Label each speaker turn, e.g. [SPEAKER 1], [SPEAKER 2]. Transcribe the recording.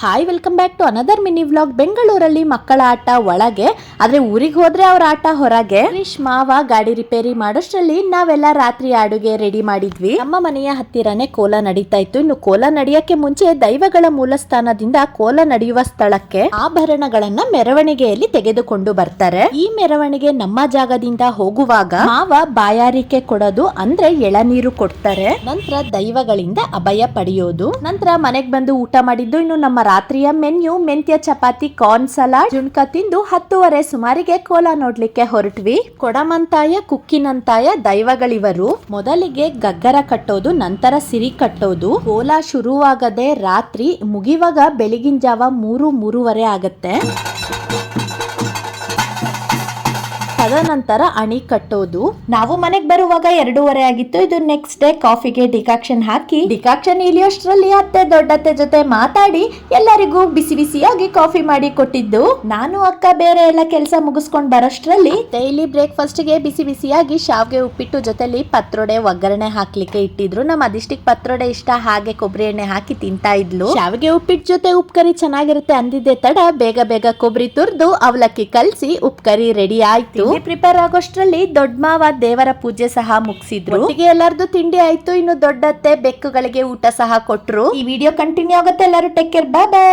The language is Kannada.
[SPEAKER 1] Hi, welcome back to another mini vlog. ಬೆಂಗಳೂರಲ್ಲಿ ಮಕ್ಕಳ ಆಟ ಒಳಗೆ, ಆದ್ರೆ ಊರಿಗೆ ಹೋದ್ರೆ ಅವ್ರ ಆಟ ಹೊರಗೆ. ಮಾವ ಗಾಡಿ ರಿಪೇರಿ ಮಾಡೋಷ್ಟ್ರಲ್ಲಿ ನಾವೆಲ್ಲ ರಾತ್ರಿ ಅಡುಗೆ ರೆಡಿ ಮಾಡಿದ್ವಿ. ನಮ್ಮ ಮನೆಯ ಹತ್ತಿರನೇ ಕೋಲ ನಡೀತಾ ಇತ್ತು. ಇನ್ನು ಕೋಲ ನಡೆಯಕ್ಕೆ ಮುಂಚೆ ದೈವಗಳ ಮೂಲ ಸ್ಥಾನದಿಂದ ಕೋಲ ನಡೆಯುವ ಸ್ಥಳಕ್ಕೆ ಆಭರಣಗಳನ್ನ ಮೆರವಣಿಗೆಯಲ್ಲಿ ತೆಗೆದುಕೊಂಡು ಬರ್ತಾರೆ. ಈ ಮೆರವಣಿಗೆ ನಮ್ಮ ಜಾಗದಿಂದ ಹೋಗುವಾಗ ಮಾವ ಬಾಯಾರಿಕೆ ಕೊಡೋದು ಅಂದ್ರೆ ಎಳನೀರು ಕೊಡ್ತಾರೆ. ನಂತರ ದೈವಗಳಿಂದ ಅಭಯ ಪಡೆಯೋದು. ನಂತರ ಮನೆಗೆ ಬಂದು ಊಟ ಮಾಡಿದ್ದು. ಇನ್ನು ನಮ್ಮ ರಾತ್ರಿಯ ಮೆನ್ಯೂ ಮೆಂತ್ಯ ಚಪಾತಿ, ಕಾರ್ನ್ ಸಲಾಡ್, ಜುಣ್ಕ ತಿಂದು 10:30 ಸುಮಾರಿಗೆ ಕೋಲ ನೋಡ್ಲಿಕ್ಕೆ ಹೊರಟ್ವಿ. ಕೊಡಮಂತಾಯ ಕುಕ್ಕಿನಂತಾಯ ದೈವಗಳಿವರು. ಮೊದಲಿಗೆ ಗಗ್ಗರ ಕಟ್ಟೋದು, ನಂತರ ಸಿರಿ ಕಟ್ಟೋದು. ಕೋಲ ಶುರುವಾಗದೆ ರಾತ್ರಿ ಮುಗಿವಾಗ ಬೆಳಗಿನ ಜಾವ 3-3:30 ಆಗತ್ತೆ. ತದನಂತರ ಅಣಿ ಕಟ್ಟೋದು. ನಾವು ಮನೆಗೆ ಬರುವಾಗ 2:30 ಆಗಿತ್ತು. ಇದು ನೆಕ್ಸ್ಟ್ ಡೇ ಕಾಫಿಗೆ ಡಿಕಾಕ್ಷನ್ ಹಾಕಿ ಡಿಕಾಕ್ಷನ್ ಇಳಿಯೋಷ್ಟ್ರಲ್ಲಿ ಅತ್ತೆ ದೊಡ್ಡತ್ತೆ ಜೊತೆ ಮಾತಾಡಿ ಎಲ್ಲರಿಗೂ ಬಿಸಿ ಬಿಸಿಯಾಗಿ ಕಾಫಿ ಮಾಡಿ ಕೊಟ್ಟಿದ್ದು. ನಾನು ಅಕ್ಕ ಬೇರೆ ಎಲ್ಲ ಕೆಲಸ ಮುಗಿಸ್ಕೊಂಡ್ ಬರೋಷ್ಟ್ರಲ್ಲಿ ಡೈಲಿ ಬ್ರೇಕ್ಫಾಸ್ಟ್ ಗೆ ಬಿಸಿ ಬಿಸಿಯಾಗಿ ಶಾವ್ಗೆ ಉಪ್ಪಿಟ್ಟು ಜೊತೆಲಿ ಪತ್ರೊಡೆ ಒಗ್ಗರಣೆ ಹಾಕ್ಲಿಕ್ಕೆ ಇಟ್ಟಿದ್ರು. ನಮ್ಮ ಅದಿಷ್ಟಿಗೆ ಪತ್ರೊಡೆ ಇಷ್ಟ, ಹಾಗೆ ಕೊಬ್ಬರಿ ಎಣ್ಣೆ ಹಾಕಿ ತಿಂತಾ ಇದ್ಲು. ಶಾವ್ಗೆ ಉಪ್ಪಿಟ್ಟು ಜೊತೆ ಉಪ್ಕರಿ ಚೆನ್ನಾಗಿರುತ್ತೆ ಅಂದಿದ್ದೆ ತಡ ಬೇಗ ಬೇಗ ಕೊಬ್ಬರಿ ತುರ್ದು ಅವಲಕ್ಕಿ ಕಲ್ಸಿ ಉಪ್ಕರಿ ರೆಡಿ ಆಯ್ತು. ಪ್ರಿಪೇರ್ ಆಗೋಷ್ಟ್ರಲ್ಲಿ ದೊಡ್ಡ ಮಾವ ದೇವರ ಪೂಜೆ ಸಹ ಮುಗಿಸಿದ್ರು. ಒಟ್ಟಿಗೆ ಎಲ್ಲಾರ್ದು ತಿಂಡಿ ಆಯ್ತು. ಇನ್ನು ದೊಡ್ಡತ್ತೆ ಬೆಕ್ಕುಗಳಿಗೆ ಊಟ ಸಹ ಕೊಟ್ರು. ಈ ವಿಡಿಯೋ ಕಂಟಿನ್ಯೂ ಆಗುತ್ತೆ. ಎಲ್ಲರೂ ಟೇಕ್ ಕೇರ್, ಬಾಯ್ ಬಾಯ್.